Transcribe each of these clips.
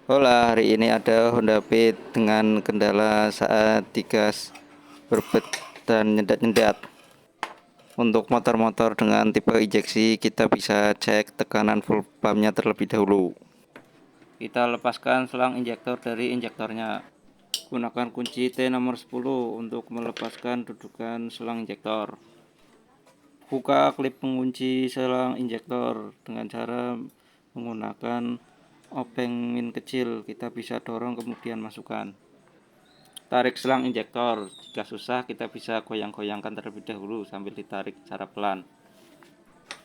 Hola, hari ini ada Honda Beat dengan kendala saat digas berbet dan nyendat-nyendat. Untuk motor-motor dengan tipe injeksi, kita bisa cek tekanan full pumpnya terlebih dahulu. Kita lepaskan selang injektor dari injektornya. Gunakan kunci T nomor 10 untuk melepaskan dudukan selang injektor. Buka klip pengunci selang injektor dengan cara menggunakan obeng min kecil. Kita bisa dorong kemudian masukkan. Tarik selang injektor. Jika susah, kita bisa goyang-goyangkan terlebih dahulu sambil ditarik secara pelan.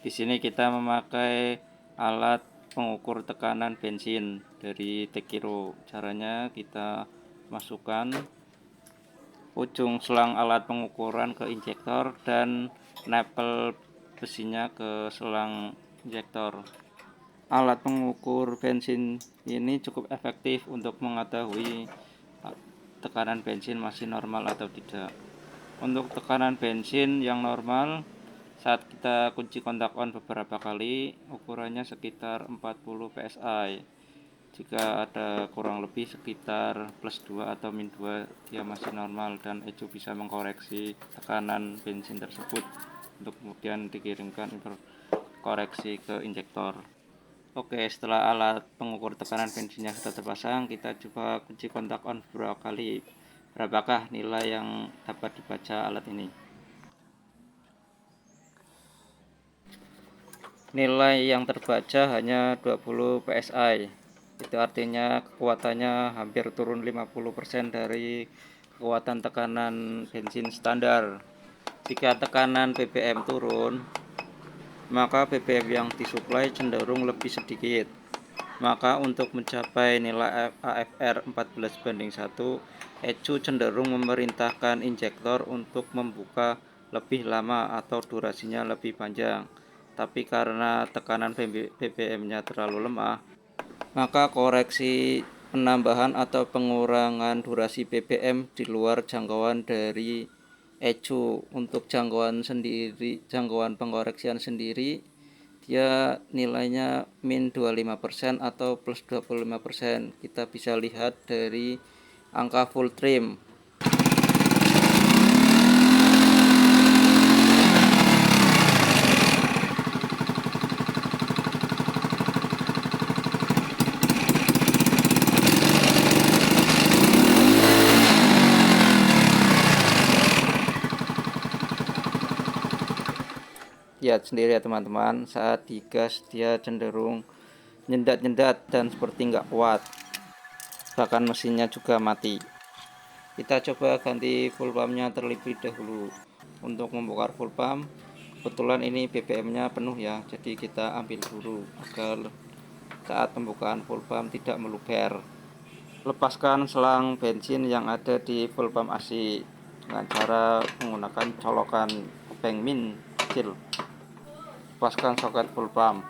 Di sini kita memakai alat pengukur tekanan bensin dari Tekiro. Caranya kita masukkan ujung selang alat pengukuran ke injektor dan nepel besinya ke selang injektor. Alat pengukur bensin ini cukup efektif untuk mengetahui tekanan bensin masih normal atau tidak. Untuk tekanan bensin yang normal, saat kita kunci kontak on beberapa kali, ukurannya sekitar 40 psi. Jika ada kurang lebih sekitar plus 2 atau min 2, dia masih normal dan ECU bisa mengkoreksi tekanan bensin tersebut untuk kemudian dikirimkan koreksi ke injektor. Oke, setelah alat pengukur tekanan bensinnya sudah terpasang, kita coba kunci kontak on beberapa kali. Berapakah nilai yang dapat dibaca alat ini? Nilai yang terbaca hanya 20 psi. Itu artinya kekuatannya hampir turun 50% dari kekuatan tekanan bensin standar. Jika tekanan BBM turun, maka BBM yang disuplai cenderung lebih sedikit. Maka untuk mencapai nilai AFR 14:1, ECU cenderung memerintahkan injektor untuk membuka lebih lama atau durasinya lebih panjang. Tapi karena tekanan BBM-nya terlalu lemah, maka koreksi penambahan atau pengurangan durasi BBM di luar jangkauan dari ECU. Untuk jangkauan pengoreksian sendiri, dia nilainya min 25% atau plus 25%. Kita bisa lihat dari angka full trim. Lihat sendiri ya teman-teman, saat digas dia cenderung nyendat-nyendat dan seperti nggak kuat, bahkan mesinnya juga mati. Kita coba ganti full pumpnya terlebih dahulu. Untuk membongkar full pump, kebetulan ini BBM-nya penuh ya, jadi kita ambil dulu agar saat pembukaan full pump tidak meluber. Lepaskan selang bensin yang ada di full pump AC dengan cara menggunakan colokan obeng min kecil. Lepaskan soket full pump.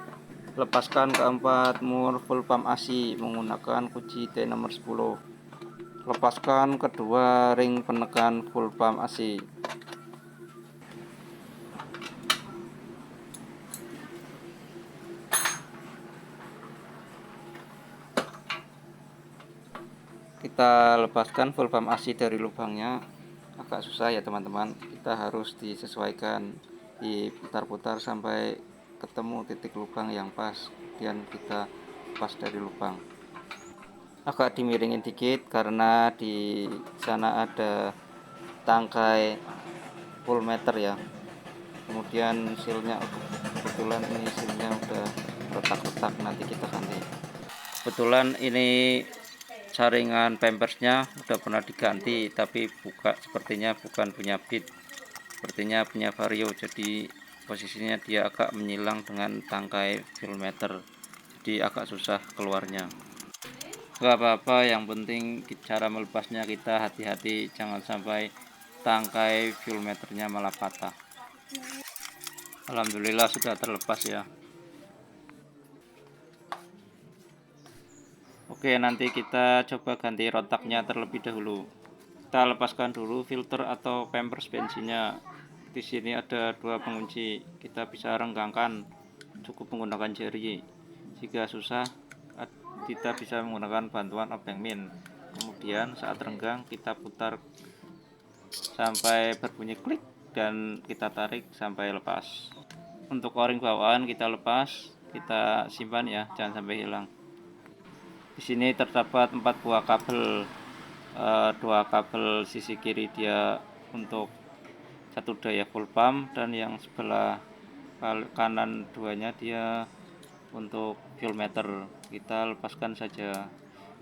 Lepaskan keempat mur full pump AC menggunakan kunci T nomor 10. Lepaskan kedua ring penekan full pump AC. Kita lepaskan full pump AC dari lubangnya. Agak susah ya teman-teman, kita harus disesuaikan, diputar-putar sampai ketemu titik lubang yang pas, kemudian kita lepas dari lubang. Agak dimiringin dikit karena di sana ada tangkai full meter ya. Kemudian silnya, kebetulan ini silnya udah retak-retak, nanti kita ganti. Kebetulan ini jaringan pampersnya udah pernah diganti, tapi sepertinya bukan punya Beat, sepertinya punya Vario, jadi posisinya dia agak menyilang dengan tangkai full meter, jadi agak susah keluarnya. Gak apa-apa, yang penting cara melepasnya kita hati-hati, jangan sampai tangkai fuel meternya malah patah. Alhamdulillah sudah terlepas ya. Oke, nanti kita coba ganti rotaknya terlebih dahulu. Kita lepaskan dulu filter atau pampers bensinnya. Di sini ada dua pengunci, kita bisa renggangkan, cukup menggunakan jari. Jika susah, kita bisa menggunakan bantuan obeng min. Kemudian saat renggang kita putar sampai berbunyi klik dan kita tarik sampai lepas. Untuk o-ring bawaan kita lepas, kita simpan ya, jangan sampai hilang. Di sini terdapat 4 buah kabel, 2 kabel sisi kiri dia untuk satu daya full pump, dan yang sebelah kanan duanya dia untuk fuel meter. Kita lepaskan saja.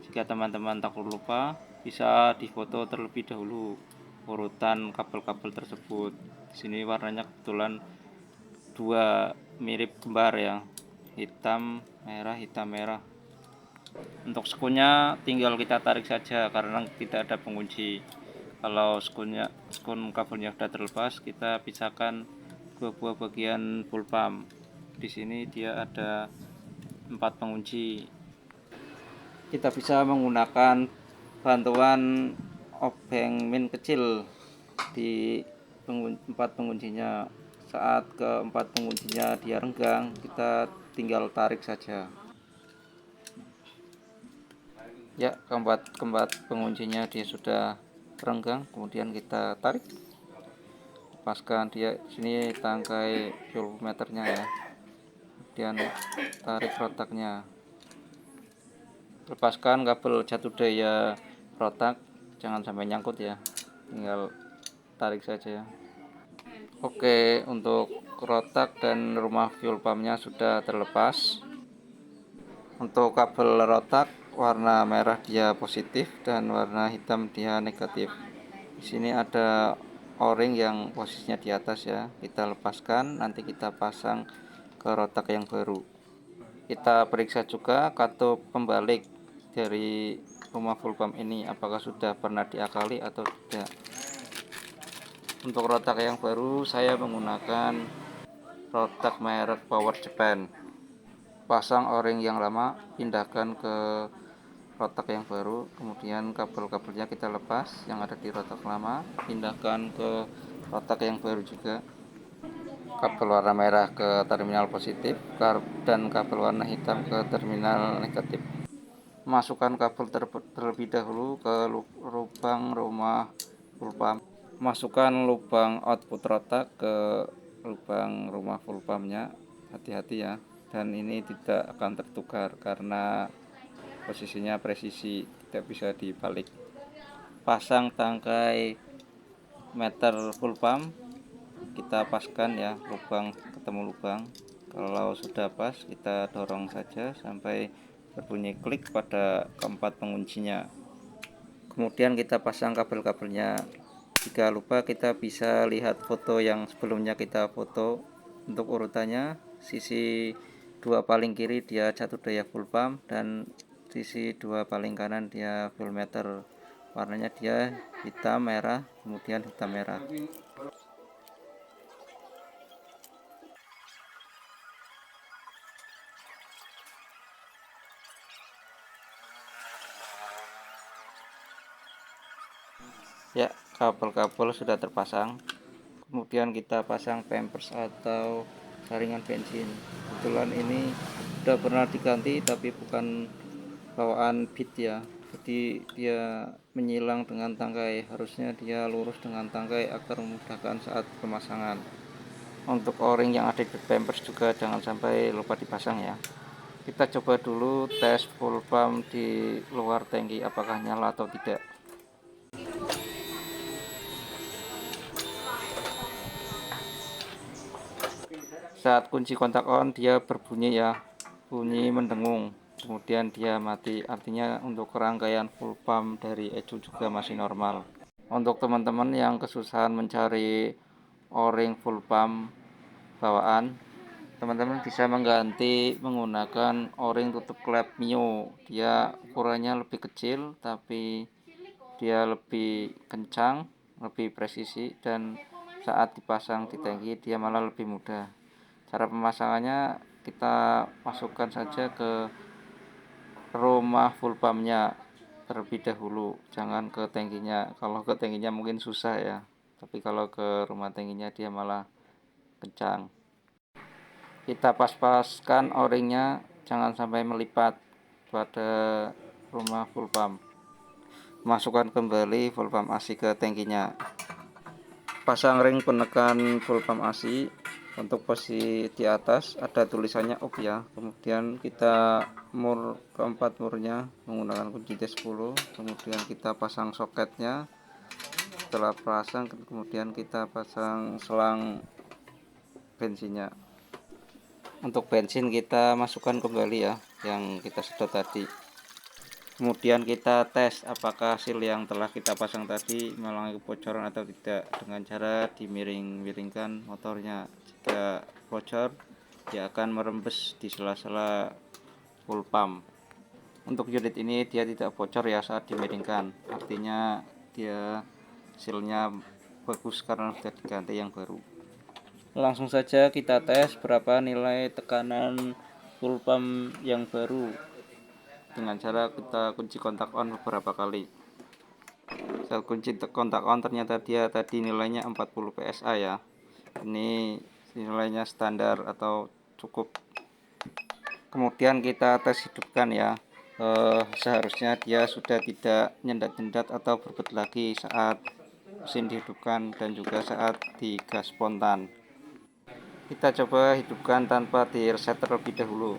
Jika teman-teman takut lupa, bisa difoto terlebih dahulu urutan kabel-kabel tersebut. Di sini warnanya kebetulan dua mirip kembar ya, hitam merah. Untuk skunnya tinggal kita tarik saja karena tidak ada pengunci. Kalau skun kabelnya sudah terlepas, kita pisahkan dua buah bagian full pump. Di sini dia ada 4 pengunci. Kita bisa menggunakan bantuan obeng min kecil di 4 penguncinya. Saat keempat penguncinya dia renggang, kita tinggal tarik saja. Ya, keempat penguncinya dia sudah renggang, kemudian kita tarik, lepaskan dia. Sini tangkai fuel meternya ya, kemudian tarik rotaknya, lepaskan kabel jatuh daya rotak, jangan sampai nyangkut ya, tinggal tarik saja. Oke, untuk rotak dan rumah fuel pumpnya sudah terlepas. Untuk kabel rotak warna merah dia positif dan warna hitam dia negatif. Di sini ada o-ring yang posisinya di atas ya. Kita lepaskan, nanti kita pasang ke rotak yang baru. Kita periksa juga katup pembalik dari rumah full pump ini apakah sudah pernah diakali atau tidak. Untuk rotak yang baru saya menggunakan rotak merek Power Japan. Pasang o-ring yang lama, pindahkan ke rotak yang baru, kemudian kabel-kabelnya kita lepas yang ada di rotak lama, pindahkan ke rotak yang baru juga. Kabel warna merah ke terminal positif dan kabel warna hitam ke terminal negatif. Masukkan kabel terlebih dahulu ke lubang rumah full pump. Masukkan lubang output rotak ke lubang rumah full pumpnya. Hati-hati ya, dan ini tidak akan tertukar karena posisinya presisi, tidak bisa dibalik. Pasang tangkai meter full pump, kita paskan ya, lubang ketemu lubang. Kalau sudah pas, kita dorong saja sampai berbunyi klik pada keempat penguncinya. Kemudian kita pasang kabel-kabelnya. Jika lupa, kita bisa lihat foto yang sebelumnya kita foto. Untuk urutannya, sisi 2 paling kiri dia jatuh daya full pump, dan sisi 2 paling kanan dia full meter. Warnanya dia hitam merah, kemudian hitam merah. Ya, kabel-kabel sudah terpasang. Kemudian kita pasang pampers atau saringan bensin. Kebetulan ini sudah pernah diganti tapi bukan bawaan beat ya, jadi dia menyilang dengan tangkai, harusnya dia lurus dengan tangkai agar memudahkan saat pemasangan. Untuk o-ring yang ada di pampers juga jangan sampai lupa dipasang ya. Kita coba dulu tes full pump di luar tangki apakah nyala atau tidak. Saat kunci kontak on dia berbunyi ya, bunyi mendengung, kemudian dia mati, artinya untuk rangkaian full pump dari Ecu juga masih normal. Untuk teman-teman yang kesusahan mencari o-ring full pump bawaan, teman-teman bisa mengganti menggunakan o-ring tutup klep Mio. Dia ukurannya lebih kecil tapi dia lebih kencang, lebih presisi, dan saat dipasang di tangki dia malah lebih mudah. Cara pemasangannya, kita masukkan saja ke rumah full pumpnya terlebih dahulu, jangan ke tangkinya. Kalau ke tangkinya mungkin susah ya, tapi kalau ke rumah tangkinya dia malah kencang. Kita pas-paskan o-ringnya, jangan sampai melipat. pada rumah full pump. Masukkan kembali full pump ASI ke tangkinya. Pasang ring penekan full pump ASI. Untuk posisi di atas ada tulisannya off ya. Kemudian kita mur keempat murnya menggunakan kunci T10. Kemudian kita pasang soketnya. Setelah pasang, kemudian kita pasang selang bensinnya. Untuk bensin kita masukkan kembali ya, yang kita sedot tadi. Kemudian kita tes apakah hasil yang telah kita pasang tadi mengalami kebocoran atau tidak dengan cara dimiring-miringkan motornya. Jika bocor, dia akan merembes di sela-sela full pump. Untuk unit ini dia tidak bocor ya saat dimiringkan, artinya dia hasilnya bagus karena sudah diganti yang baru. Langsung saja kita tes berapa nilai tekanan full pump yang baru dengan cara kita kunci kontak on beberapa kali. Saat kunci kontak on ternyata dia tadi nilainya 40 PSI ya. Ini nilainya standar atau cukup. Kemudian kita tes hidupkan ya. Seharusnya dia sudah tidak nyendat-nyendat atau berbet lagi saat mesin dihidupkan dan juga saat digas spontan. Kita coba hidupkan tanpa di reset terlebih dahulu.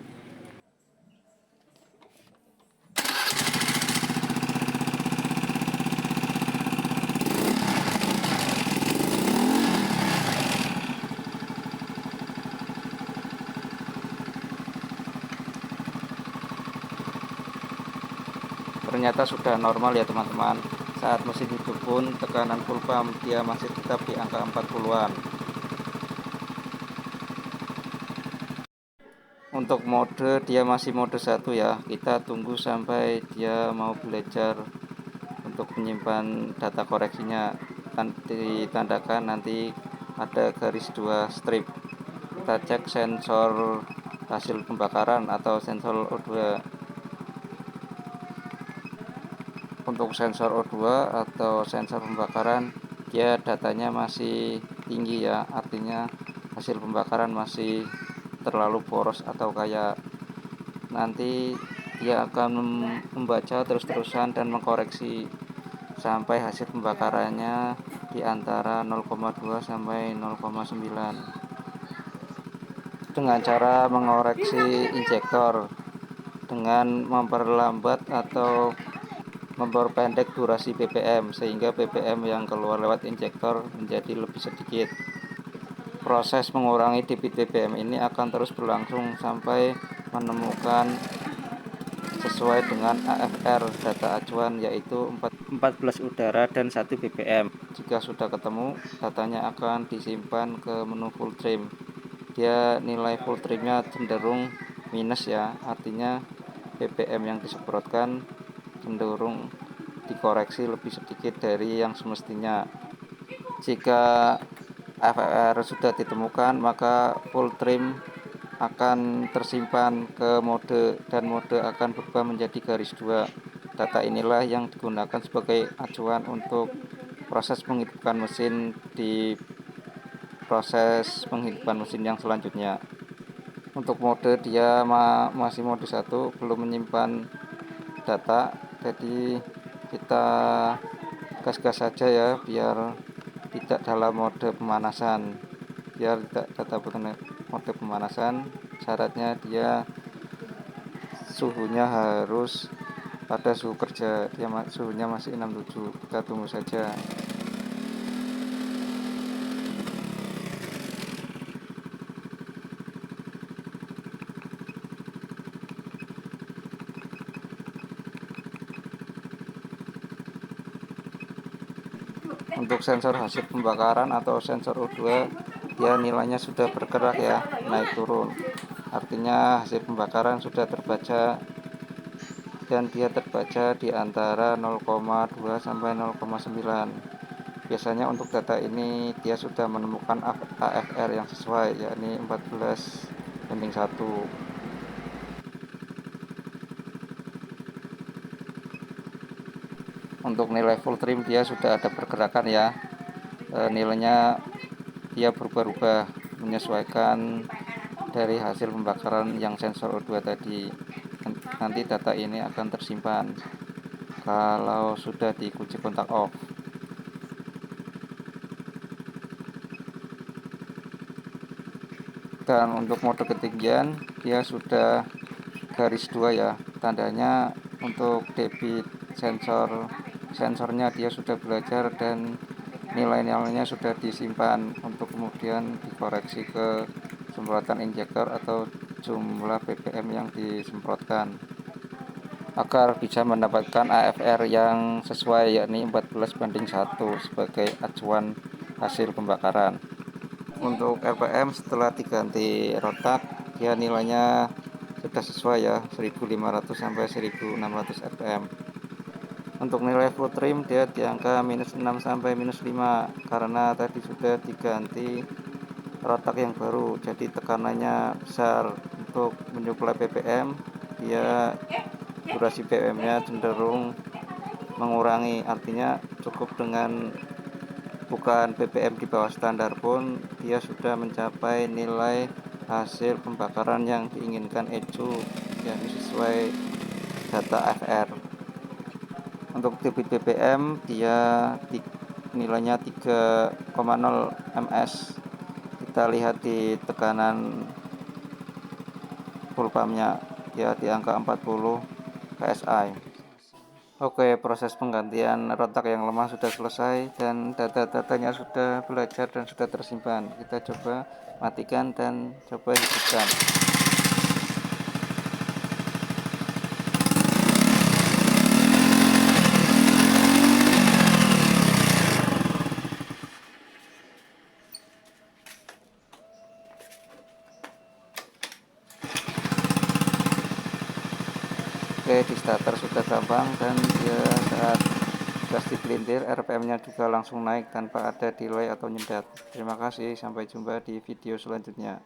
Ternyata sudah normal ya teman-teman. Saat mesin hidup pun tekanan full pump dia masih tetap di angka 40-an. Untuk mode dia masih mode 1 ya. Kita tunggu sampai dia mau belajar untuk menyimpan data koreksinya. Ditandakan nanti ada garis 2 strip. Kita cek sensor hasil pembakaran atau sensor O2. Untuk sensor O2 atau sensor pembakaran dia datanya masih tinggi ya, artinya hasil pembakaran masih terlalu boros atau kayak nanti dia akan membaca terus-terusan dan mengkoreksi sampai hasil pembakarannya di antara 0,2 sampai 0,9 dengan cara mengoreksi injektor dengan memperlambat atau memperpendek durasi BBM sehingga BBM yang keluar lewat injektor menjadi lebih sedikit. Proses mengurangi debit BBM ini akan terus berlangsung sampai menemukan sesuai dengan AFR data acuan yaitu 14 udara dan 1 BBM. Jika sudah ketemu, datanya akan disimpan ke menu full trim. Dia nilai full trimnya cenderung minus ya, artinya BBM yang disemprotkan cenderung dikoreksi lebih sedikit dari yang semestinya. Jika AFR sudah ditemukan, maka full trim akan tersimpan ke mode dan mode akan berubah menjadi garis 2. Data inilah yang digunakan sebagai acuan untuk proses menghidupkan mesin di proses penghidupan mesin yang selanjutnya. Untuk mode dia masih mode 1, belum menyimpan data, jadi kita gas-gas saja ya biar tidak dalam mode pemanasan. Biar tidak data mode pemanasan, syaratnya dia suhunya harus pada suhu kerja. Dia suhunya masih 67. Kita tunggu saja. Untuk sensor hasil pembakaran atau sensor O2 dia nilainya sudah bergerak ya, naik turun, artinya hasil pembakaran sudah terbaca dan dia terbaca di antara 0,2 sampai 0,9. Biasanya untuk data ini dia sudah menemukan AFR yang sesuai, yakni 14:1. Untuk nilai full trim dia sudah ada pergerakan ya, nilainya dia berubah-ubah menyesuaikan dari hasil pembakaran yang sensor O2 tadi. nanti data ini akan tersimpan kalau sudah dikunci kontak off. Dan untuk mode ketinggian dia sudah garis 2 ya, tandanya untuk debit sensornya dia sudah belajar dan nilai-nilainya sudah disimpan untuk kemudian dikoreksi ke semprotan injektor atau jumlah ppm yang disemprotkan agar bisa mendapatkan AFR yang sesuai, yakni 14:1 sebagai acuan hasil pembakaran. Untuk RPM setelah diganti rotak dia nilainya sudah sesuai ya, 1500 sampai 1600 rpm. Untuk nilai full trim dia di angka -6 sampai -5 karena tadi sudah diganti rotak yang baru, jadi tekanannya besar. Untuk menyuplai ppm dia durasi ppm-nya cenderung mengurangi, artinya cukup dengan bukan ppm di bawah standar pun dia sudah mencapai nilai hasil pembakaran yang diinginkan ECU yang sesuai data FR. Untuk debit ppm dia nilainya 3,0 ms. Kita lihat di tekanan full pumpnya dia di angka 40 psi. Oke, proses penggantian rotak yang lemah sudah selesai dan data-datanya sudah belajar dan sudah tersimpan. Kita coba matikan dan coba hidupkan. Oke, di starter sudah gampang dan dia saat gas dipelintir RPM-nya juga langsung naik tanpa ada delay atau nyedat. Terima kasih, sampai jumpa di video selanjutnya.